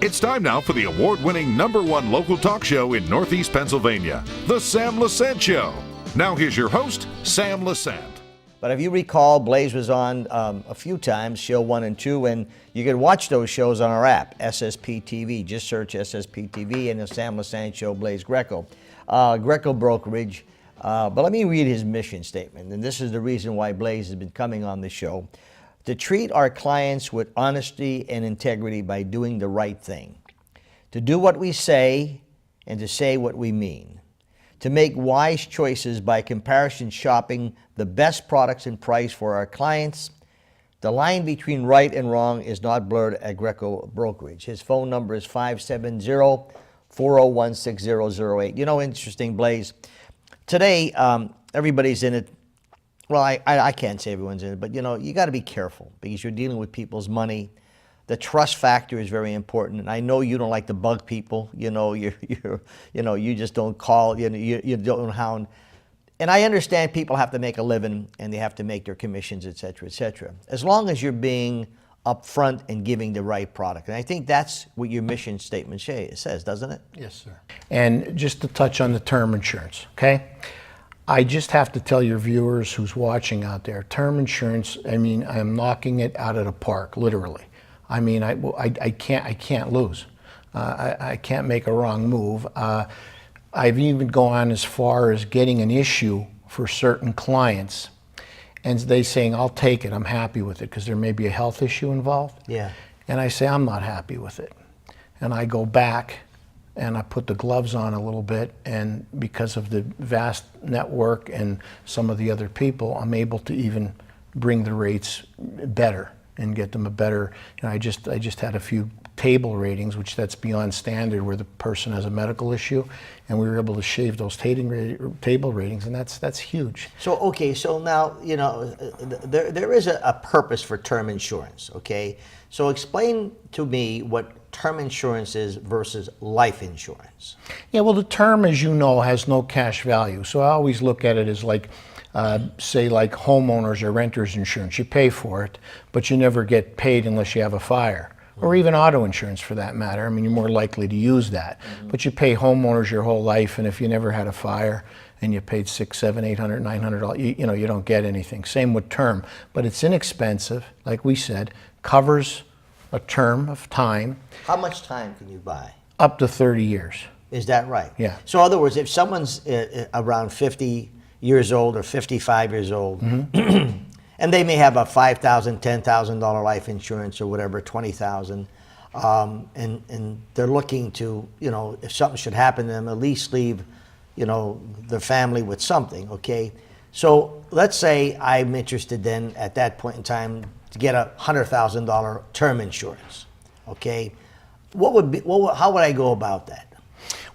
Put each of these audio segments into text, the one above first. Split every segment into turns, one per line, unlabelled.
It's time now for the award-winning #1 local talk show in Northeast Pennsylvania, The Sam Lesante Show. Now here's your host, Sam Lesante.
But if you recall, Blaise was on a few times, show 1 and 2, and you can watch those shows on our app, SSP TV. Just search SSP TV and The Sam Lesante Show, Blaise Greco. Greco Brokerage. But let me read his mission statement, and this is the reason why Blaise has been coming on the show. To treat our clients with honesty and integrity by doing the right thing. To do what we say and to say what we mean. To make wise choices by comparison shopping the best products and price for our clients. The line between right and wrong is not blurred at Greco Brokerage. His phone number is 570-401-6008. You know, interesting, Blaise. Today, everybody's in it. Well, I can't say everyone's in it, but you know, you got to be careful because you're dealing with people's money. The trust factor is very important, and I know you don't like to bug people. You know, you just don't call. You don't hound. And I understand people have to make a living and they have to make their commissions, et cetera, et cetera. As long as you're being upfront and giving the right product, and I think that's what your mission statement says, doesn't it?
Yes, sir. And just to touch on the term insurance, okay? I just have to tell your viewers who's watching out there, term insurance, I mean, I'm knocking it out of the park, literally. I mean, I can't lose. I can't make a wrong move. I've even gone as far as getting an issue for certain clients, and they saying, I'll take it, I'm happy with it, because there may be a health issue involved.
Yeah.
And I say, I'm not happy with it. And I go back and I put the gloves on a little bit, and because of the vast network and some of the other people, I'm able to even bring the rates better and get them a better, you know, I just had a few table ratings, which that's beyond standard, where the person has a medical issue, and we were able to shave those table ratings, and that's huge.
So, okay, so now, you know, there is a purpose for term insurance, okay? So explain to me what term insurance is versus life insurance.
Yeah, well, the term, as you know, has no cash value. So I always look at it as like, say like homeowners or renters insurance. You pay for it, but you never get paid unless you have a fire. Or even auto insurance for that matter. I mean, you're more likely to use that. But you pay homeowners your whole life, and if you never had a fire and you paid $600, $700, $800, $900, you know, you don't get anything. Same with term. But it's inexpensive, like we said, covers a term of time.
How much time can you buy?
Up to 30 years.
Is that right?
Yeah.
So in other words, if someone's around 50 years old or 55 years old, and they may have a $5,000, $10,000 life insurance or whatever, $20,000, and they're looking to, you know, if something should happen to them, at least leave, you know, their family with something, okay? So let's say I'm interested then at that point in time to get a $100,000 term insurance, okay? How would I go about that?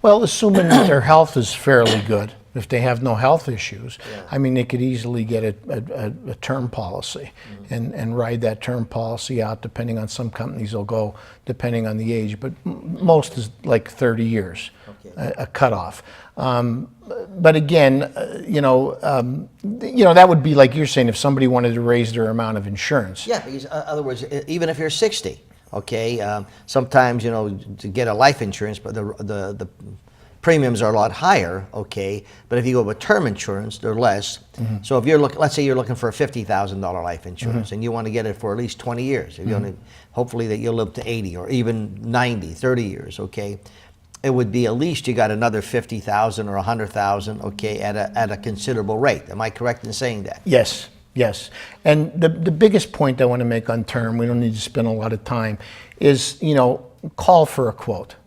Well, assuming that their health is fairly good, if they have no health issues, yeah. I mean, they could easily get a term policy and ride that term policy out. Depending on some companies, they'll go depending on the age, but most is like 30 years, okay. a cutoff. But again, you know, that would be like you're saying, if somebody wanted to raise their amount of insurance.
Yeah, because in other words, even if you're 60. Okay, sometimes, you know, to get a life insurance, but the premiums are a lot higher, okay, but if you go with term insurance, they're less. So if you're let's say you're looking for a $50,000 life insurance and you want to get it for at least 20 years, if you want to, hopefully that you'll live to 80 or even 90, 30 years, okay, it would be at least you got another 50,000 or 100,000, okay, at a considerable rate. Am I correct in saying that?
Yes. Yes, and the biggest point I want to make on term, we don't need to spend a lot of time, is, you know, call for a quote.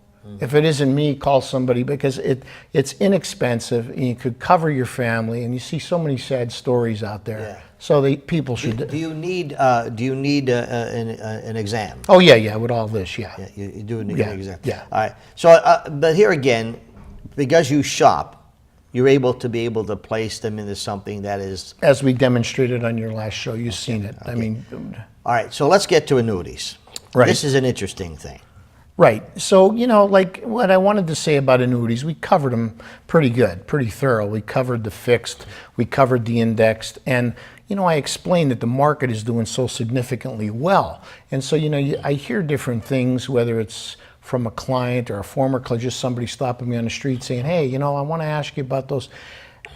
If it isn't me, call somebody, because it's inexpensive and you could cover your family, and you see so many sad stories out there. Yeah. So people should.
Do you need an exam?
Oh yeah, with all this, yeah.
You do need an exam.
Yeah.
All right. So, but here again, because you shop, you're able to place them into something that is...
As we demonstrated on your last show, you've seen it. Okay. I mean...
All right, so let's get to annuities.
Right.
This is an interesting thing.
Right. So, you know, like what I wanted to say about annuities, we covered them pretty good, pretty thorough. We covered the fixed, we covered the indexed, and, you know, I explained that the market is doing so significantly well. And so, you know, I hear different things, whether it's from a client or a former client, just somebody stopping me on the street saying, hey, you know, I want to ask you about those.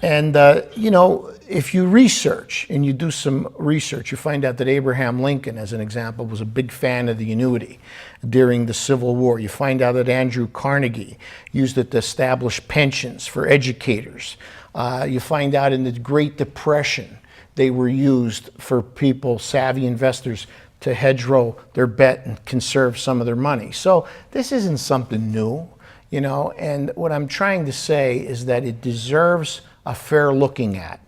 And, you know, if you research and you do some research, you find out that Abraham Lincoln, as an example, was a big fan of the annuity during the Civil War. You find out that Andrew Carnegie used it to establish pensions for educators. You find out in the Great Depression, they were used for people, savvy investors, to hedgerow their bet and conserve some of their money. So this isn't something new, you know, and what I'm trying to say is that it deserves a fair looking at.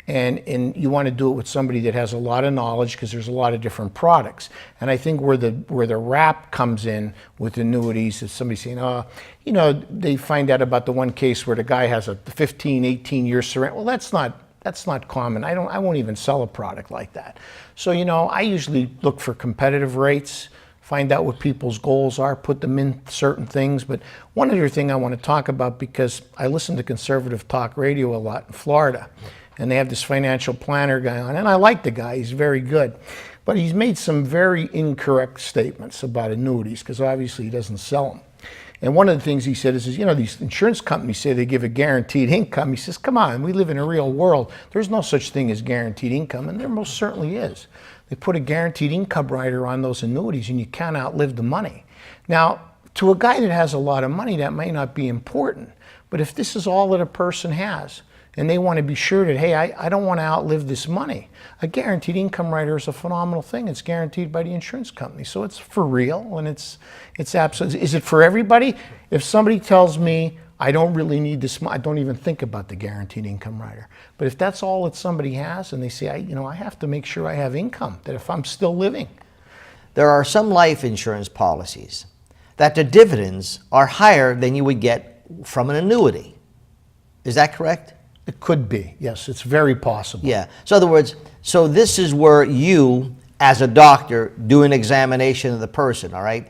And you want to do it with somebody that has a lot of knowledge, because there's a lot of different products. And I think where the rap comes in with annuities is somebody saying, oh, you know, they find out about the one case where the guy has a 15, 18-year surrender. Well, that's not common. I won't even sell a product like that. So, you know, I usually look for competitive rates, find out what people's goals are, put them in certain things. But one other thing I want to talk about, because I listen to conservative talk radio a lot in Florida, and they have this financial planner guy on, and I like the guy, he's very good. But he's made some very incorrect statements about annuities, because obviously he doesn't sell them. And one of the things he said is, you know, these insurance companies say they give a guaranteed income. He says, come on, we live in a real world. There's no such thing as guaranteed income, and there most certainly is. They put a guaranteed income rider on those annuities, and you can't outlive the money. Now, to a guy that has a lot of money, that may not be important. But if this is all that a person has, and they want to be sure that, hey, I don't want to outlive this money, a guaranteed income rider is a phenomenal thing. It's guaranteed by the insurance company. So it's for real, and it's absolutely. Is it for everybody? If somebody tells me I don't really need this, I don't even think about the guaranteed income rider. But if that's all that somebody has, and they say, I have to make sure I have income, that if I'm still living.
There are some life insurance policies that the dividends are higher than you would get from an annuity. Is that correct?
It could be, yes, it's very possible.
Yeah, so in other words, so this is where you, as a doctor, do an examination of the person, all right?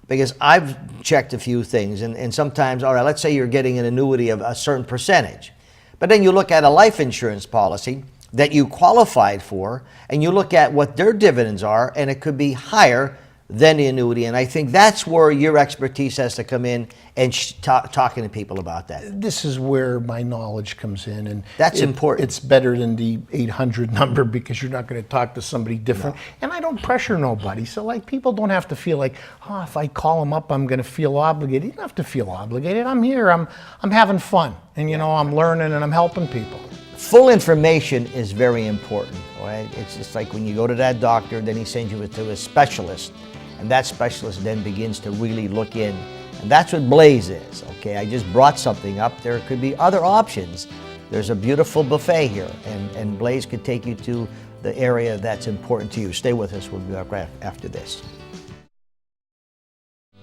Because I've checked a few things, and sometimes, all right, let's say you're getting an annuity of a certain percentage, but then you look at a life insurance policy that you qualified for, and you look at what their dividends are, and it could be higher than the annuity. And I think that's where your expertise has to come in, and talking to people about that.
This is where my knowledge comes in, and
that's important.
It's better than the 800 number, because you're not going to talk to somebody different. No. And I don't pressure nobody, so like people don't have to feel like, oh, if I call them up, I'm going to feel obligated. You don't have to feel obligated. I'm here. I'm having fun, and you know, I'm learning and I'm helping people.
Full information is very important, right? It's just like when you go to that doctor, then he sends you to a specialist. And that specialist then begins to really look in. And that's what Blaise is, okay? I just brought something up. There could be other options. There's a beautiful buffet here, and Blaise could take you to the area that's important to you. Stay with us. We'll be back after this.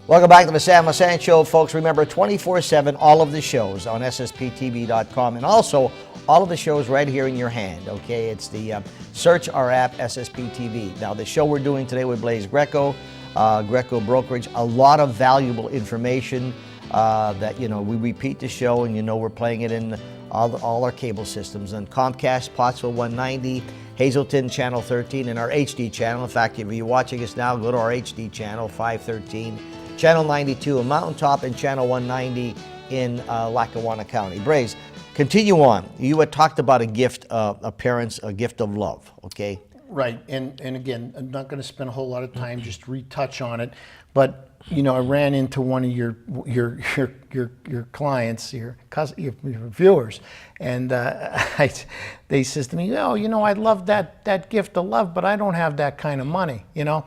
Welcome back to the Sam Lesante Show, folks. Remember, 24/7, all of the shows on ssptv.com, and also all of the shows right here in your hand, okay? It's the search our app, SSP TV. Now, the show we're doing today with Blaise Greco, Greco Brokerage, a lot of valuable information that, you know, we repeat the show, and you know we're playing it in all our cable systems, and Comcast, Pottsville 190, Hazelton Channel 13, and our HD channel. In fact, if you're watching us now, go to our HD channel, 513, Channel 92 in Mountaintop, and Channel 190 in Lackawanna County. Blaise, continue on. You had talked about a gift, a parent's a gift of love, okay?
Right, and again, I'm not going to spend a whole lot of time, just retouch on it. But you know, I ran into one of your clients, your viewers, and they says to me, "Oh, you know, I'd love that gift of love, but I don't have that kind of money, you know."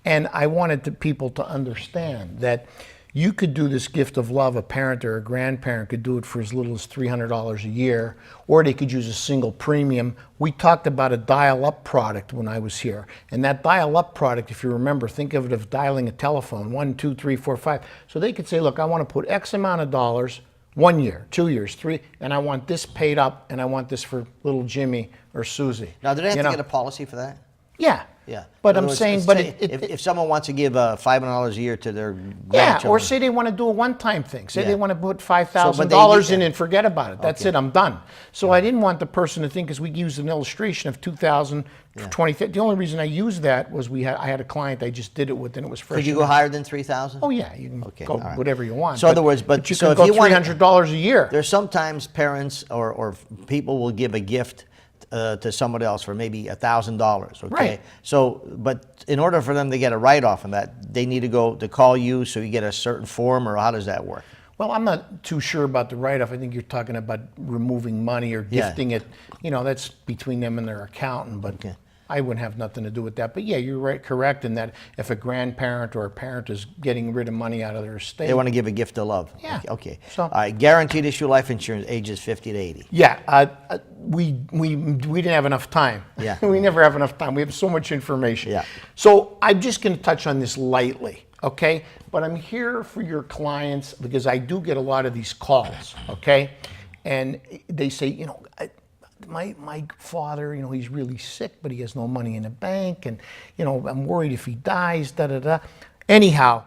And I wanted people to understand that you could do this gift of love. A parent or a grandparent could do it for as little as $300 a year, or they could use a single premium. We talked about a dial-up product when I was here. And that dial-up product, if you remember, think of it as dialing a telephone, 1, 2, 3, 4, 5. So they could say, look, I want to put X amount of dollars, 1 year, 2 years, 3, and I want this paid up, and I want this for little Jimmy or Susie.
Now, do they have to get a policy for that?
Yeah.
Yeah.
But
In other
I'm
words,
saying,
it's
but
say if someone wants to give $500 a year to their
yeah,
grandchildren.
or say they want to do a one-time thing. Say
Yeah.
they want to put
So,
$5,000
but they
in
get-
and forget about it. That's
Okay.
it. I'm done. So I didn't want the person to think, because we used an illustration of 2000, 20. The only reason I used that was I had a client I just did it with, and it was fresh.
Could you go higher than 3,000?
Oh yeah, you can go
all right.
whatever you want.
So in other words, but
you
so
can
if
go
you want
$300 a year.
There's sometimes parents or people will give a gift to someone else for maybe $1,000. Okay.
Right.
So, but in order for them to get a write-off on that, they need to call you, so you get a certain form, or how does that work?
Well, I'm not too sure about the write-off. I think you're talking about removing money or
Yeah.
gifting it. You know, that's between them and their accountant, but
Okay.
I wouldn't have nothing to do with that. But yeah, you're right, correct in that if a grandparent or a parent is getting rid of money out of their estate.
They want to give a gift of love.
Yeah.
Okay.
So-
All right. Guaranteed issue life insurance, ages 50 to 80.
Yeah, we didn't have enough time.
Yeah.
We never have enough time. We have so much information.
Yeah.
So I'm just going to touch on this lightly, okay? But I'm here for your clients because I do get a lot of these calls, okay? And they say, you know, my father, you know, he's really sick, but he has no money in the bank, and you know, I'm worried if he dies. Da da da. Anyhow,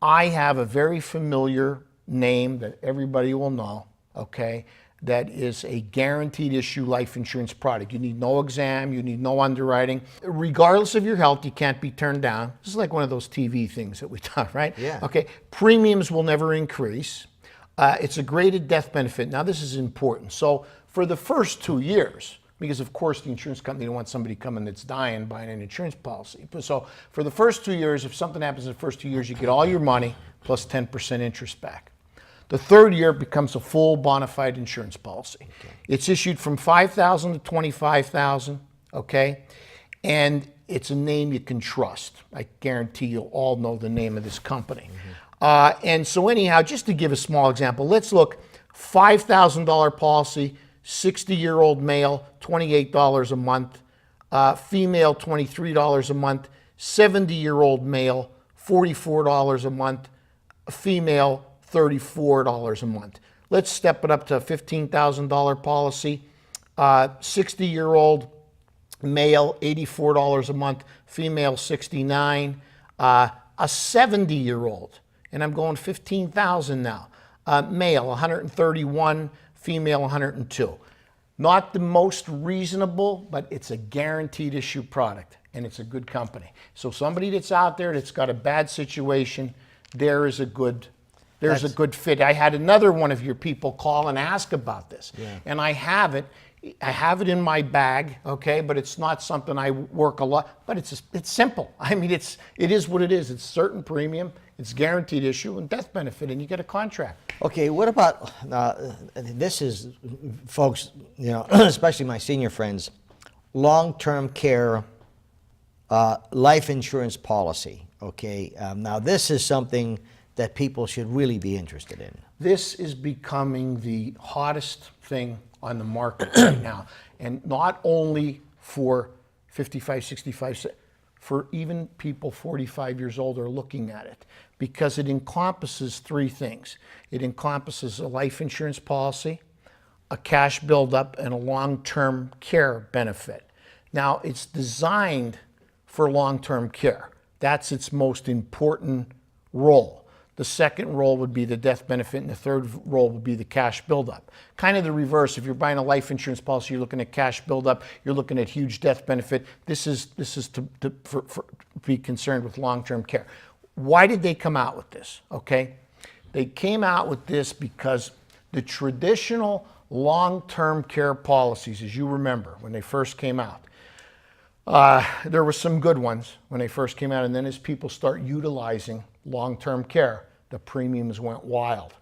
I have a very familiar name that everybody will know, okay, that is a guaranteed issue life insurance product. You need no exam, you need no underwriting. Regardless of your health, you can't be turned down. This is like one of those TV things that we talk, right?
Yeah.
Okay, premiums will never increase. It's a graded death benefit. Now, this is important. So for the first 2 years, because of course the insurance company don't want somebody coming that's dying buying an insurance policy. So for the first 2 years, if something happens in the first 2 years, you get all your money plus 10% interest back. The third year becomes a full bona fide insurance policy. Okay. It's issued from $5,000 to $25,000, okay? And it's a name you can trust. I guarantee you'll all know the name of this company. And so anyhow, just to give a small example, let's look, $5,000 policy, 60-year-old male, $28 a month, female, $23 a month, 70-year-old male, $44 a month, female, $34 a month. Let's step it up to a $15,000 policy, 60-year-old male, $84 a month, female, $69, a 70-year-old, and I'm going 15,000 now. Male, 131, female, 102. Not the most reasonable, but it's a guaranteed issue product, and it's a good company. So somebody that's out there that's got a bad situation, there's a good fit. I had another one of your people call and ask about this, and I have it. I have it in my bag, okay, but it's not something I work a lot. But it's simple. I mean, it is what it is. It's certain premium, it's guaranteed issue, and death benefit, and you get a contract.
Okay, what about this is, folks, you know, especially my senior friends, long-term care life insurance policy. Okay, now this is something that people should really be interested in.
This is becoming the hottest thing on the market right now. And not only for 55, 65, for even people 45 years old are looking at it, because it encompasses three things. It encompasses a life insurance policy, a cash buildup, and a long-term care benefit. Now, it's designed for long-term care. That's its most important role. The second role would be the death benefit, and the third role would be the cash buildup. Kind of the reverse. If you're buying a life insurance policy, you're looking at cash buildup, you're looking at huge death benefit. This is to be concerned with long-term care. Why did they come out with this? Okay, they came out with this because the traditional long-term care policies, as you remember, when they first came out, there were some good ones when they first came out, and then as people start utilizing long-term care, the premiums went wild.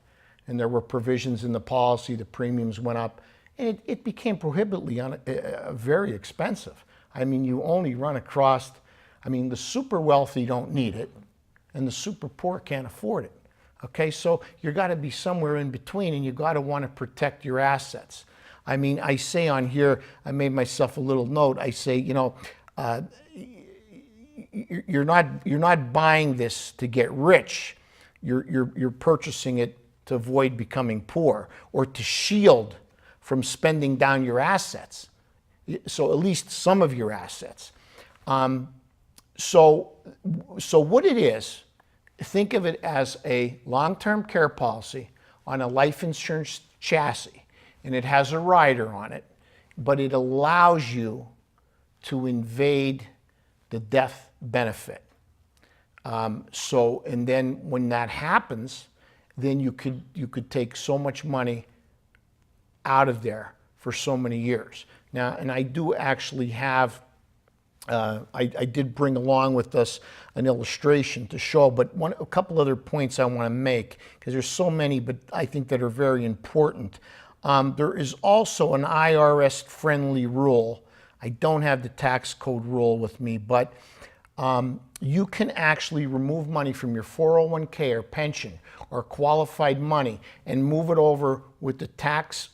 And there were provisions in the policy, the premiums went up, and it became prohibitively very expensive. I mean, you only run across, I mean, the super wealthy don't need it, and the super poor can't afford it. Okay, so you got to be somewhere in between, and you got to want to protect your assets. I mean, I say on here, I made myself a little note. I say, you know, you're not buying this to get rich. You're purchasing it to avoid becoming poor, or to shield from spending down your assets. So at least some of your assets. So what it is, think of it as a long-term care policy on a life insurance chassis, and it has a rider on it, but it allows you to invade the death benefit. And then when that happens, then you could take so much money out of there for so many years. Now, and I do actually have, I did bring along with us an illustration to show, but a couple other points I want to make, because there's so many, but I think that are very important. There is also an IRS-friendly rule. I don't have the tax code rule with me, but you can actually remove money from your 401k or pension or qualified money and move it over with the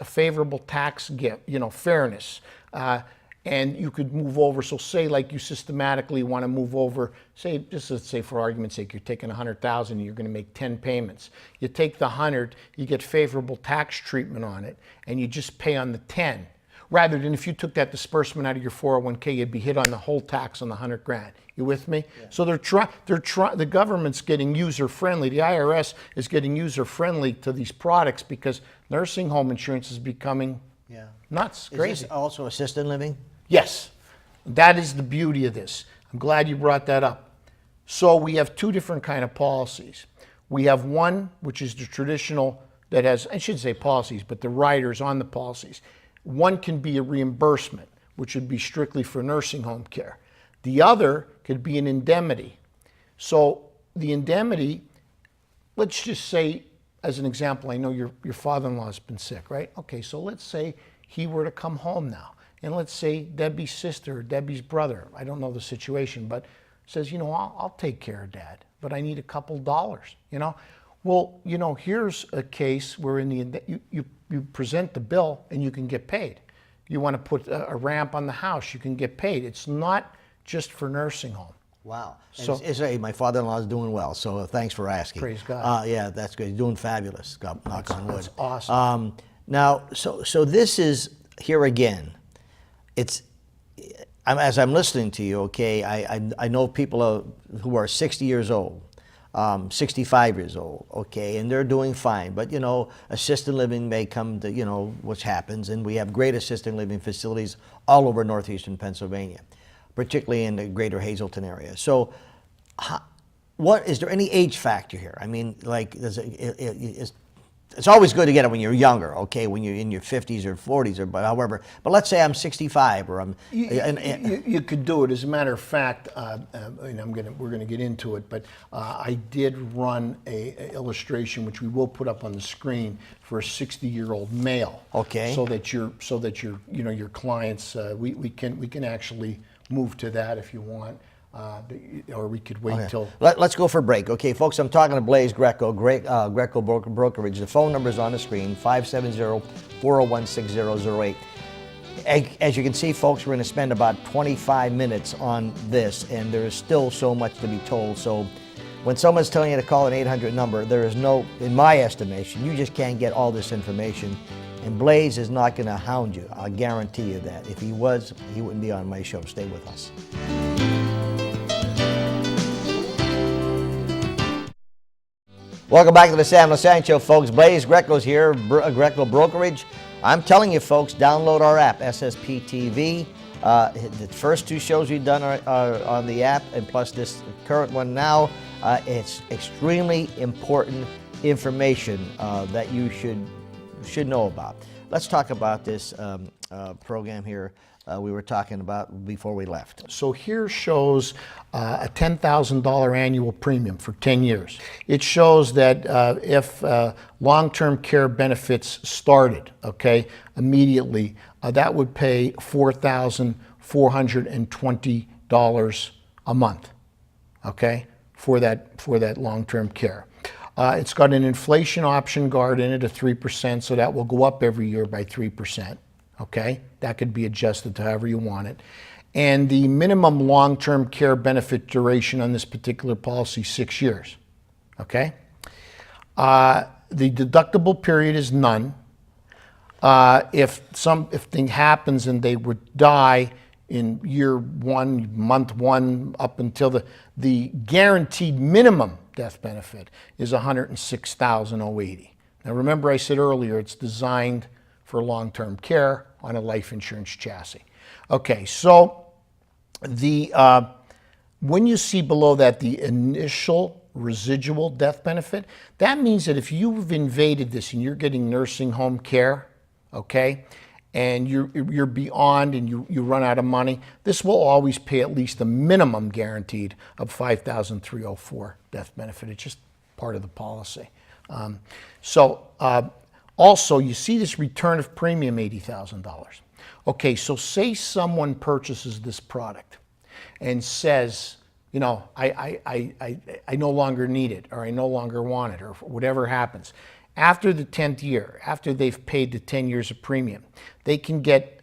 a favorable tax gift, fairness. And you could move over, so say like you systematically want to move over, say, just let's say for argument's sake, you're taking 100,000 and you're going to make 10 payments. You take the 100, you get favorable tax treatment on it, and you just pay on the 10. Rather than if you took that disbursement out of your 401k, you'd be hit on the whole tax on the 100 grand. You with me? Yeah. So the government's getting user friendly. The IRS is getting user friendly to these products because nursing home insurance is becoming nuts, crazy.
Is this also assisted living?
Yes, that is the beauty of this. I'm glad you brought that up. So we have two different kind of policies. We have one, which is the traditional that has, I shouldn't say policies, but the riders on the policies. One can be a reimbursement, which would be strictly for nursing home care. The other could be an indemnity. So the indemnity, let's just say, as an example, I know your father-in-law has been sick, right? Okay, so let's say he were to come home now. And let's say Debbie's sister or Debbie's brother, I don't know the situation, but says, I'll take care of Dad, but I need a couple dollars, Well, here's a case where you present the bill and you can get paid. You want to put a ramp on the house, you can get paid. It's not just for nursing home.
Wow. So my father-in-law is doing well, so thanks for asking.
Praise God.
Yeah, that's good. He's doing fabulous. Knock on wood.
That's awesome.
Now, so this is, here again, as I'm listening to you, okay, I know people who are 60 years old, 65 years old, okay, and they're doing fine. But, assisted living may come to, which happens, and we have great assisted living facilities all over northeastern Pennsylvania, particularly in the greater Hazleton area. So is there any age factor here? I mean, like, it's always good to get it when you're younger, okay, when you're in your 50s or 40s, or but let's say I'm 65 or I'm...
You could do it. As a matter of fact, and we're gonna get into it, but I did run a illustration which we will put up on the screen for a 60-year-old male.
Okay.
So that your clients, we can actually move to that if you want. Or we could wait till...
Let's go for a break. Okay, folks, I'm talking to Blaise Greco, Greco Brokerage. The phone number is on the screen, 570-401-6008. As you can see, folks, we're going to spend about 25 minutes on this, and there is still so much to be told. So when someone's telling you to call an 800 number, there is no, in my estimation, you just can't get all this information. And Blaise is not going to hound you. I'll guarantee you that. If he was, he wouldn't be on my show. Stay with us. Welcome back to the Sam Lesante Show, folks. Blaise Greco's here, Greco Brokerage. I'm telling you, folks, download our app, SSP TV. The first two shows we've done are on the app, and plus this current one now. It's extremely important information that you should know about. Let's talk about this program here we were talking about before we left.
So here shows a $10,000 annual premium for 10 years. It shows that if long-term care benefits started, okay, immediately, that would pay $4,420 a month, okay, for that long-term care. It's got an inflation option guard in it of 3%, so that will go up every year by 3%. Okay, that could be adjusted to however you want it. And the minimum long-term care benefit duration on this particular policy, 6 years. Okay, the deductible period is none. If something happens and they would die in year one, month one, up until the guaranteed minimum death benefit is $106,080. Now remember I said earlier it's designed for long-term care on a life insurance chassis. Okay, so when you see below that the initial residual death benefit, that means that if you've invaded this and you're getting nursing home care, okay, and you're beyond and you run out of money, this will always pay at least a minimum guaranteed of $5,304 death benefit. It's just part of the policy. Also, you see this return of premium, $80,000. Okay, so say someone purchases this product and says, you know, I no longer need it, or I no longer want it, or whatever happens. After the 10th year, after they've paid the 10 years of premium, they can get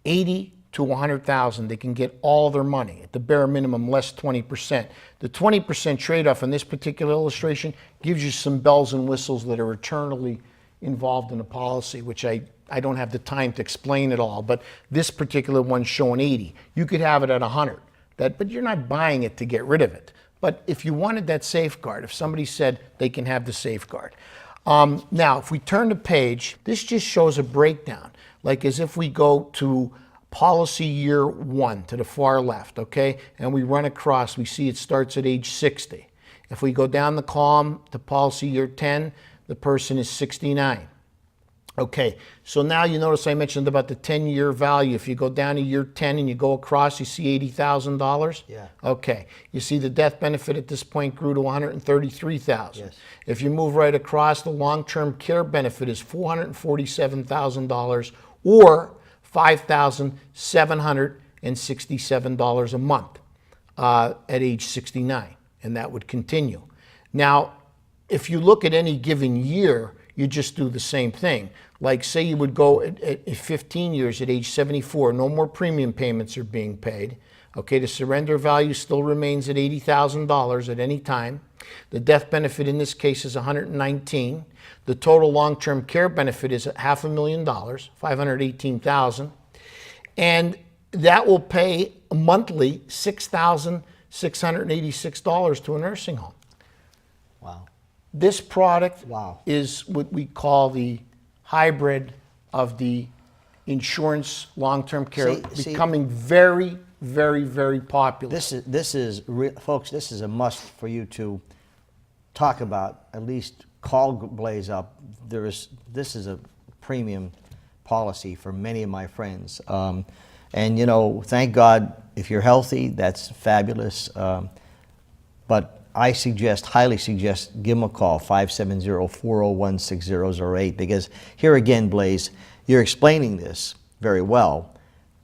80 to 100,000. They can get all their money at the bare minimum, less 20%. The 20% trade-off in this particular illustration gives you some bells and whistles that are eternally involved in the policy, which I don't have the time to explain it all, but this particular one's showing 80. You could have it at 100. But you're not buying it to get rid of it. But if you wanted that safeguard, if somebody said they can have the safeguard. Now, if we turn the page, this just shows a breakdown, like as if we go to policy year 1 to the far left, okay? And we run across, we see it starts at age 60. If we go down the column to policy year 10, the person is 69. Okay, so now you notice I mentioned about the 10-year value. If you go down to year 10 and you go across, you see $80,000? Yeah. Okay, you see the death benefit at this point grew to $133,000. Yes. If you move right across, the long-term care benefit is $447,000 or $5,767 a month at age 69, and that would continue. Now, if you look at any given year, you just do the same thing. Like say you would go at 15 years at age 74, no more premium payments are being paid. Okay, the surrender value still remains at $80,000 at any time. The death benefit in this case is $119,000. The total long-term care benefit is $500,000, $518,000. And that will pay monthly $6,686 to a nursing home.
Wow.
This product is what we call the hybrid of the insurance long-term care, becoming very, very, very popular.
Folks, this is a must for you to talk about. At least call Blaise up. This is a premium policy for many of my friends. And you know, thank God, if you're healthy, that's fabulous. But I highly suggest, give them a call, 570-401-6008, because here again, Blaise, you're explaining this very well,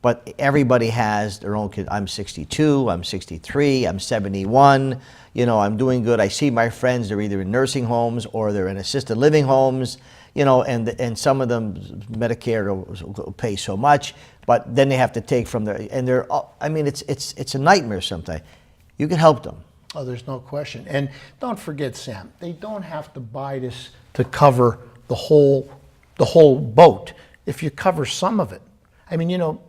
but everybody has their own kid. I'm 62, I'm 63, I'm 71, you know, I'm doing good. I see my friends, they're either in nursing homes or they're in assisted living homes, you know, and some of them, Medicare will pay so much, but then they have to take from their, and they're, I mean, it's a nightmare sometimes. You can help them.
Oh, there's no question. And don't forget, Sam, they don't have to buy this to cover the whole boat. If you cover some of it, I mean, you know,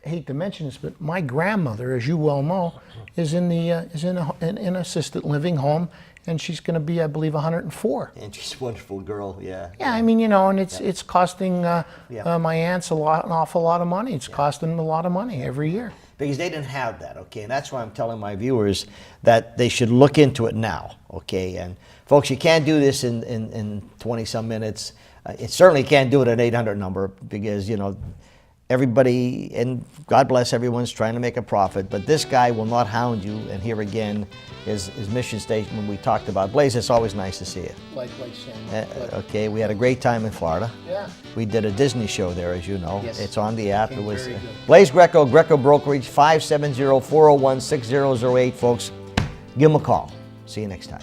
I hate to mention this, but my grandmother, as you well know, is in an assisted living home, and she's going to be, I believe, 104.
And she's a wonderful girl, yeah.
Yeah, I mean, you know, and it's costing my aunts an awful lot of money. It's costing them a lot of money every year.
Because they didn't have that, okay? And that's why I'm telling my viewers that they should look into it now, okay? And folks, you can't do this in 20-some minutes. It certainly can't do it at an 800 number because, you know, everybody, and God bless everyone's trying to make a profit, but this guy will not hound you. And here again, his mission statement we talked about. Blaise, it's always nice to see you.
Likewise, Sam.
Okay, we had a great time in Florida. Yeah. We did a Disney show there, as you know.
Yes.
It's on the app. It was Blaise Greco, Greco Brokerage, 570-401-6008, folks. Give him a call. See you next time.